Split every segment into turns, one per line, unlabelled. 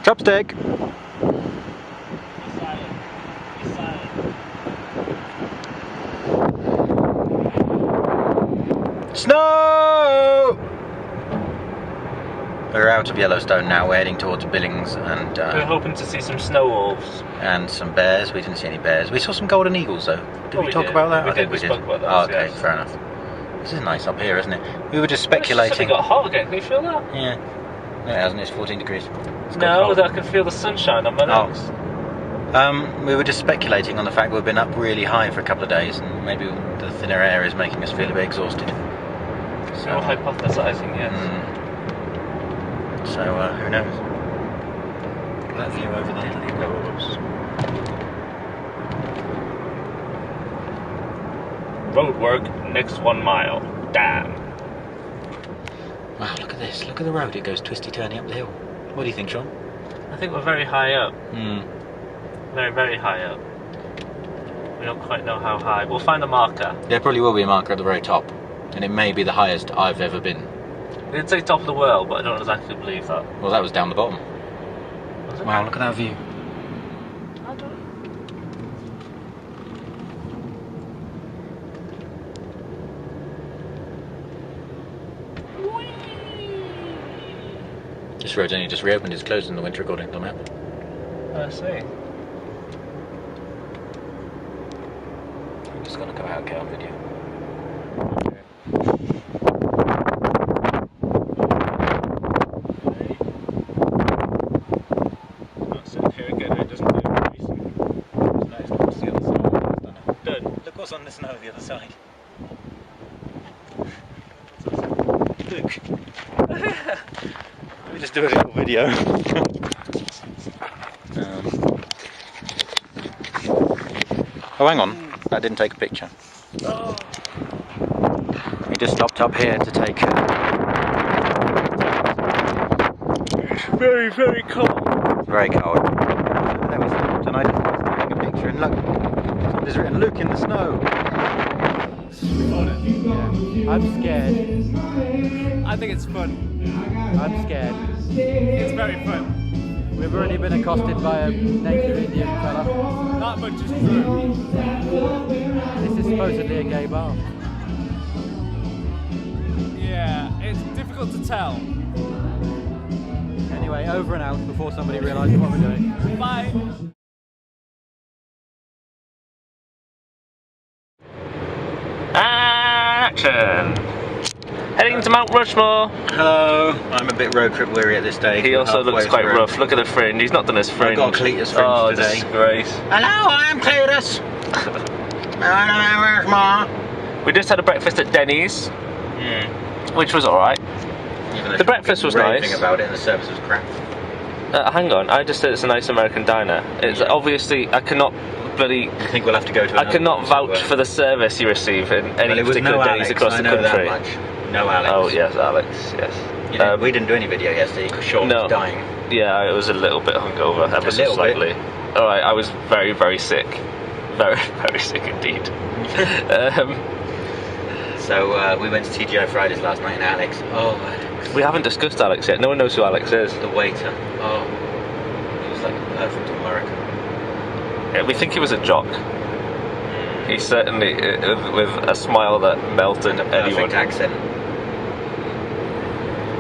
Chopstick! Snow! We're out of Yellowstone now, we're heading towards Billings and...
we're hoping to see some snow wolves.
And some bears. We didn't see any bears. We saw some golden eagles though. Did we talk about that?
We did, we spoke about that.
Oh, okay, yes. Fair enough. This is nice up here, isn't it? We were just speculating.
It's got hot again, can you feel that?
Yeah. No, it hasn't, it's 14 degrees.
No, I can feel the sunshine on my nose.
We were just speculating on the fact we've been up really high for a couple of days and maybe the thinner air is making us feel a bit exhausted.
So we're hypothesising, yes.
So, who knows? That view over there, look at those.
Road work, next 1 mile. Damn.
Wow, look at this. Look at the road. It goes twisty-turny up the hill. What do you think, Shaun?
I think we're very high up. Very, very high up. We don't quite know how high. We'll find a marker.
There probably will be a marker at the very top. And it may be the highest I've ever been.
They did say top of the world, but I don't exactly believe that.
Well, that was down the bottom.
Was it?
Wow, look at that view.
I don't...
This road's only just reopened. It's closed in the winter according to the map.
I see.
I'm just going to go out and get on video. On the snow the other side. Look. Let me just do a little video. Oh, hang on. That didn't take a picture. We just stopped up here to take
It's very, very cold.
Very cold. There was tonight taking a picture and look. Somebody's written Luke in the snow.
Yeah. I'm scared.
I think it's fun.
I'm scared.
It's very fun.
We've already been accosted by a native Indian fella.
Not much is true.
This is supposedly a gay bar.
Yeah, it's difficult to tell.
Anyway, over and out before somebody realises what we're doing.
Bye. Action! Heading to Mount Rushmore.
Hello. I'm a bit road trip weary at this stage.
He also looks quite rough. Look at the fringe. He's not done his fringe.
I've got a Cletus fringe today.
Disgrace.
Hello, I am Cletus. Rushmore.
We just had a breakfast at Denny's, which was alright. The breakfast was nice.
Raving about it and the service was crap.
Hang on, I just said it's a nice American diner. It's obviously, I cannot bloody...
I think we'll have to go to
I cannot vouch for the service you receive in any particular Denny's across the country.
No Alex.
Oh yes, Alex, yes.
We didn't do any video yesterday because Shaun was dying.
Yeah, I was a little bit hungover, ever so slightly. Alright, I was very, very sick. Very, very sick indeed.
So we went to TGI Fridays last night and Alex. Oh, Alex.
We haven't discussed Alex yet. No one knows who Alex is.
The waiter. Oh, he was like a perfect American.
Yeah, we think he was a jock. He certainly, with a smile that melted anyone.
Perfect accent.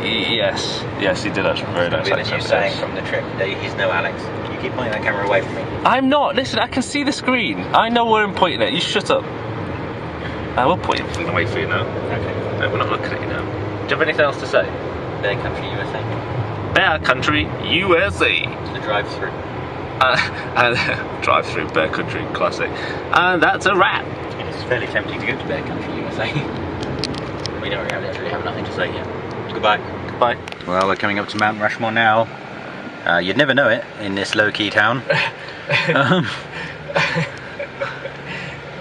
Yes, he did have some very nice accent.
The new saying from the trip. He's no Alex. You keep pointing that camera away from me.
I'm not. Listen, I can see the screen. I know where I'm pointing it. You shut up. I will point it away for you now.
Okay.
No, we're not looking at you now. Do you have anything else to say?
Bear Country, USA.
Bear Country, USA.
The drive-through.
Drive-through, Bear Country, classic. And that's a wrap.
It's fairly tempting to go to Bear Country, USA. We don't really have nothing to say yet. Goodbye.
Goodbye.
Well, we're coming up to Mount Rushmore now. You'd never know it in this low-key town.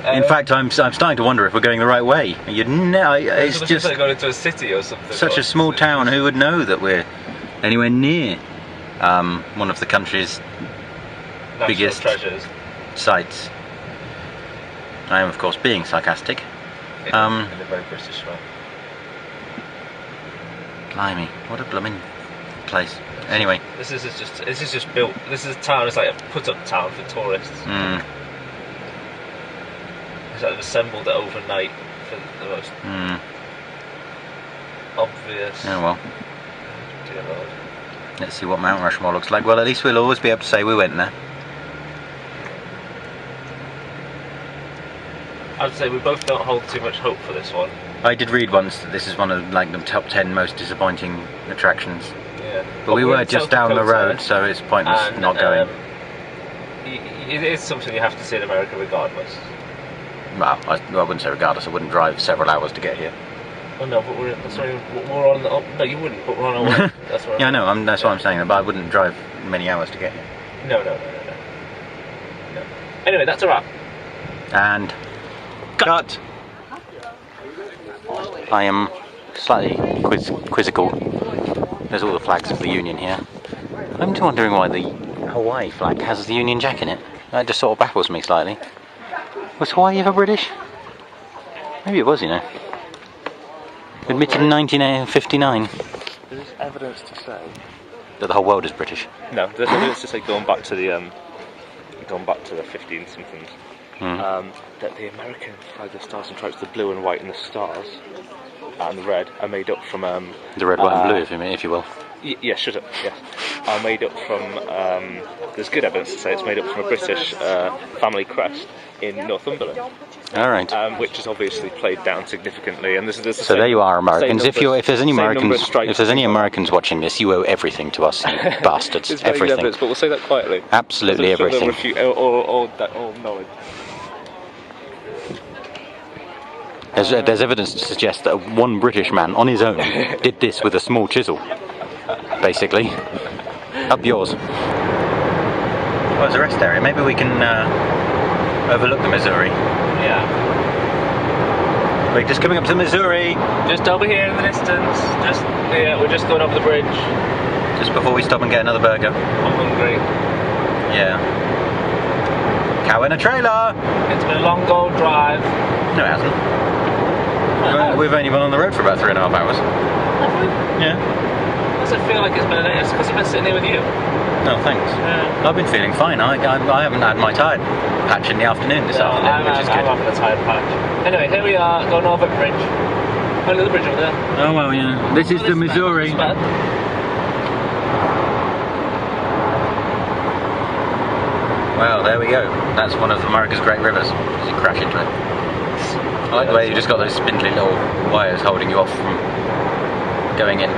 In fact, I'm starting to wonder if we're going the right way. It's just
like going into a city or something.
Such a small town. Who would know that we're anywhere near one of the country's biggest
treasures.
Sites? I am, of course, being sarcastic.
In a very British way.
Blimey, what a blooming place. Anyway.
This is just built. This is a town. It's like a put-up town for tourists. It's like they've assembled it overnight for the most obvious.
Oh well. Let's see what Mount Rushmore looks like. Well, at least we'll always be able to say we went there.
I'd say we both don't hold too much hope for this one.
I did read once that this is one of like the top 10 most disappointing attractions.
Yeah.
But we were just down the road, so it's pointless not going.
It is something you have to see in America regardless.
Well, I wouldn't say regardless. I wouldn't drive several hours to get here.
Oh no, but we're on the... no, you wouldn't, but we're on our way. That's what
yeah, I know. That's what I'm saying. But I wouldn't drive many hours to get here.
No. Anyway, that's a wrap.
And... Cut! I am slightly quizzical. There's all the flags of the Union here. I'm just wondering why the Hawaii flag has the Union Jack in it. That just sort of baffles me slightly. Was Hawaii ever British? Maybe it was, you know. Admitted in 1959.
There's evidence to say
that the whole world is British.
No, there's evidence to say going back to the 15 somethings. That the American flag, the stars and stripes, the blue and white and the stars and the red are made up from
the red, white, and blue, if you will.
Yeah, shut up. Yes, are made up from. There's good evidence to say it's made up from a British family crest in Northumberland.
All right.
Which is obviously played down significantly, and there's
so there you are, Americans. If there's any Americans watching this, you owe everything to us, you bastards.
It's
everything.
Evidence, but we'll say that quietly.
Absolutely everything.
Or knowledge.
There's evidence to suggest that one British man on his own did this with a small chisel. Basically. Up yours. Well, there's a rest area. Maybe we can overlook the Missouri.
Yeah.
We're just coming up to Missouri.
Just over here in the distance. We're just going over the bridge.
Just before we stop and get another burger.
I'm hungry.
Yeah. Cow in a trailer.
It's been a long old drive.
No, it hasn't. We've only been on the road for about 3.5 hours.
Have we?
Yeah.
Does it feel like it's been an hour? It's because I've been sitting here with you.
No, thanks.
Yeah.
I've been feeling fine. I haven't had my tire patch in the afternoon this afternoon, which is good.
I'm having a tire patch. Anyway, here we are, going over the bridge. Oh, look at the bridge over there.
Oh, well, yeah. This is the Missouri. Well, there we go. That's one of America's great rivers. As you crash into it. I like the way you just got those spindly little wires holding you off from going in.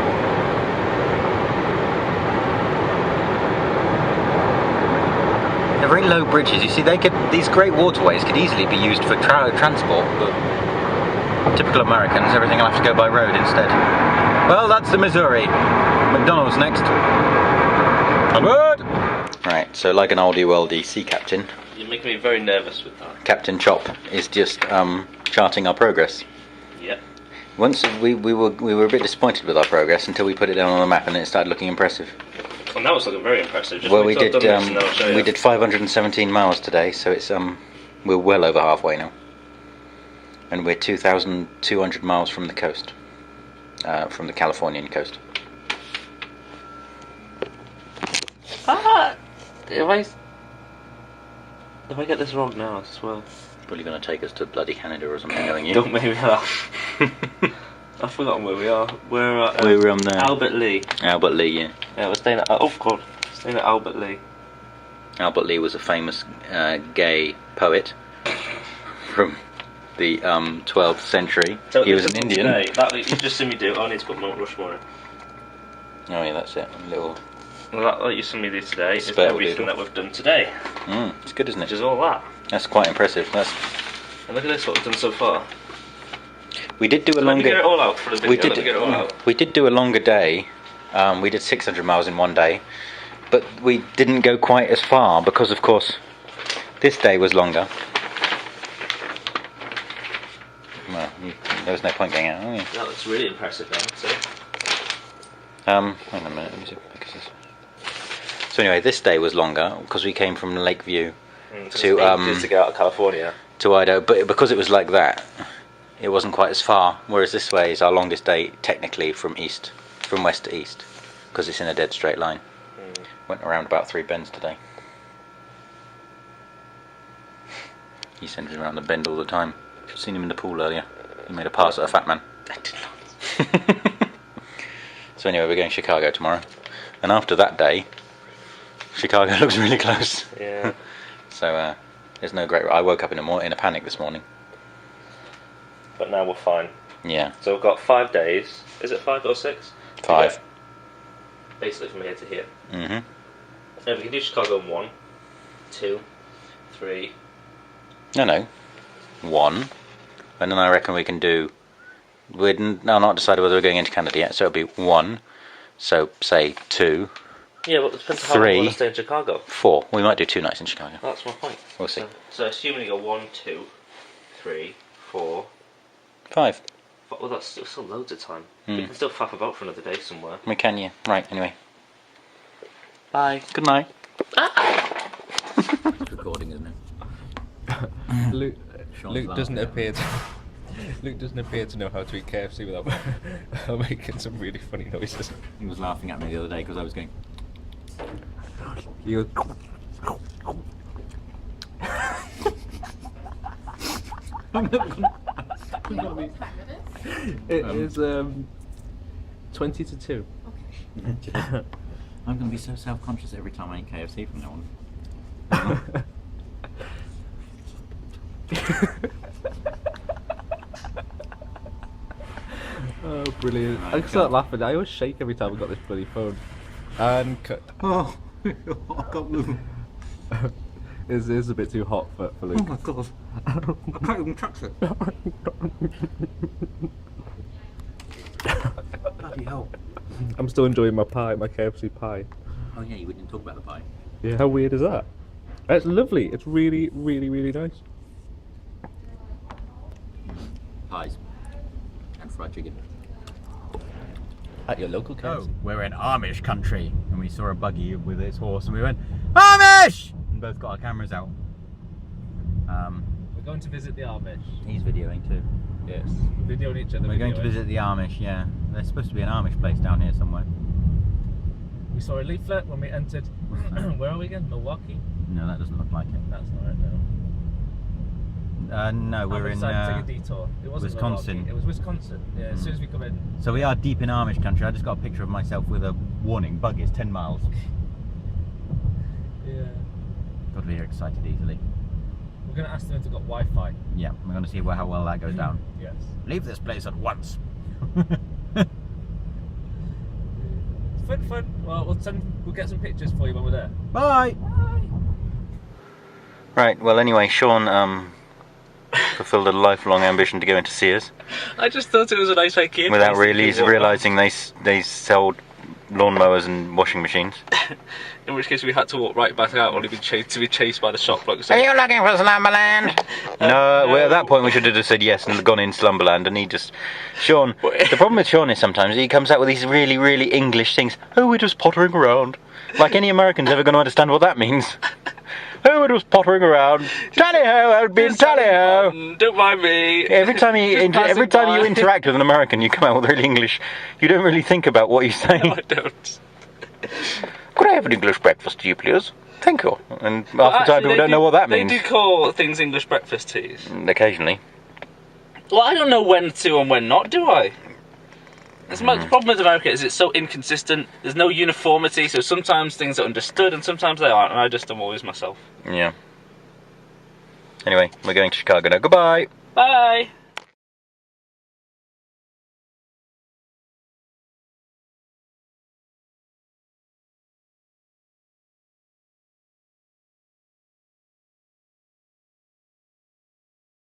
They're very low bridges. You see, these great waterways could easily be used for transport, but typical Americans, everything will have to go by road instead. Well, that's the Missouri. McDonald's next. Onward! Right, so like an oldie worldy sea captain.
You're making me very nervous with that.
Captain Chop is just charting our progress.
Yeah.
Once we were a bit disappointed with our progress until we put it down on the map and it started looking impressive.
Well, now it's looking very impressive. Just
well, we did 517 miles today, so it's we're well over halfway now, and we're 2,200 miles from the coast, from the Californian coast.
If I get this wrong now, I swear.
Probably going to take us to bloody Canada or something, knowing you.
Don't make me laugh. I've forgotten where we are. We're at
there.
Albert Lee.
Albert Lee, yeah.
Yeah, we're staying at. Oh God, staying at Albert Lee.
Albert Lee was a famous gay poet from the 12th century.
So
he was an Indian.
You've just seen me do. I need to put Mount Rushmore in.
Oh yeah, that's it. A little.
Well, that you saw me do today is everything that we've done today.
It's good, isn't it?
Which is all that.
That's quite impressive. And
look at this, what we've done so far.
We did do a longer.
Let me get it all out for the video.
We did do a longer day. We did 600 miles in one day, but we didn't go quite as far because, of course, this day was longer. Well, there was no point going out. Oh, yeah.
That looks really impressive then. So.
Hang on a minute. Let me see. So anyway, this day was longer because we came from Lakeview to
get out of California
to Idaho, but because it was like that, it wasn't quite as far. Whereas this way is our longest day technically from west to east. because it's in a dead straight line. Went around about 3 bends today. He sends me around the bend all the time. I've seen him in the pool earlier. He made a pass at a fat man.
I did not.
So anyway, we're going to Chicago tomorrow. And after that day, Chicago looks really close.
Yeah.
So there's no great... I woke up in a panic this morning.
But now we're fine.
Yeah.
So we've got 5 days. Is it 5 or 6?
5.
Basically from here to here.
Mm-hmm.
And we can do Chicago in 1, 2, 3.
No. 1. And then I reckon we can do... We've not decided whether we're going into Canada yet, so it'll be 1. So, say 2.
Yeah, but it depends how long we want to stay in Chicago.
4. We might do 2 nights in Chicago.
That's my point.
We'll see.
So assuming you go 1, 2, 3, 4...
5.
Well, that's still loads of time.
Mm.
We can still faff about for another day somewhere.
We can, yeah. Right, anyway.
Bye.
Good night. It's recording, isn't it?
Luke doesn't appear to... Luke doesn't appear to know how to eat KFC without making some really funny noises.
He was laughing at me the other day because I was going...
He was... It is 20 to 2.
Okay. I'm going to be so self-conscious every time I eat KFC from now on.
Oh, brilliant.
Right,
I start laughing. I always shake every time I got this bloody phone. And cut.
Oh, I can't move.
It is a bit too hot for Luke.
Oh my god. I can't even touch it. Bloody hell.
I'm still enjoying my pie, my KFC pie.
Oh yeah, you didn't talk about the pie.
Yeah. How weird is that? It's lovely. It's really, really, really nice.
Pies. And fried chicken.
At your local KFC.
Oh, we're in Amish country. And we saw a buggy with its horse and we went, Amish! And both got our cameras out.
We're going to visit the Amish.
He's videoing too.
Yes. We're videoing each other.
We're going to visit the Amish, yeah. There's supposed to be an Amish place down here somewhere.
We saw a leaflet when we entered. Where are we again? Milwaukee?
No, that doesn't look like it.
That's not right, no.
No, we're in
to take a detour. It wasn't
Wisconsin.
Milwaukee. It was Wisconsin. Yeah, as soon as we come in.
So we are deep in Amish country. I just got a picture of myself with a warning, buggies 10 miles.
Yeah.
Got to be excited easily.
We're going to ask them if they've got Wi-Fi.
Yeah, we're going to see how well that goes down.
Yes.
Leave this place at once.
Fun. Well, we'll get some pictures for you when we're there.
Bye! Right, well anyway, Shaun fulfilled a lifelong ambition to go into Sears.
I just thought it was a nice idea.
Without really realising they sold lawnmowers and washing machines.
In which case we had to walk right back out, only to be chased by the shop bloke.
Are you looking for Slumberland? No, well, at that point we should have just said yes and gone in Slumberland, and he just... Shaun, the problem with Shaun is sometimes he comes out with these really, really English things. Oh, we're just pottering around. Like any American's ever going to understand what that means. Oh, it was pottering around. Tally-ho, I've been tally-ho.
Don't mind me.
Every time you interact with an American, you come out with really English. You don't really think about what you say.
No, I don't.
Could I have an English breakfast, do you please? Thank you. And half the time people don't know what that means.
They do call things English breakfast teas.
Occasionally.
Well, I don't know when to and when not, do I? The problem with America is it's so inconsistent. There's no uniformity, so sometimes things are understood and sometimes they aren't, and I just am always myself.
Yeah. Anyway, we're going to Chicago now. Goodbye!
Bye!